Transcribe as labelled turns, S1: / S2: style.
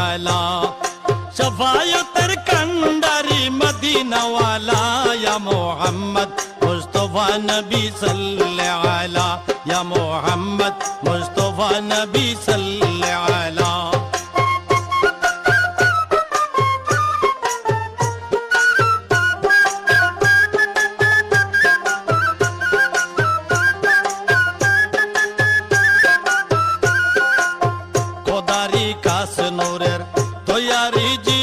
S1: আলা শাফায়াতের কান্ডারি মদিনা ওয়ালা ইয়া মুহাম্মদ মুস্তাফা নবী সাল্লাল্লাহু আলা ইয়া মুহাম্মদ মুস্তাফা নবী সাল্লাল্লাহু আলা খোদারি কাস নূরের তৈয়ারি জি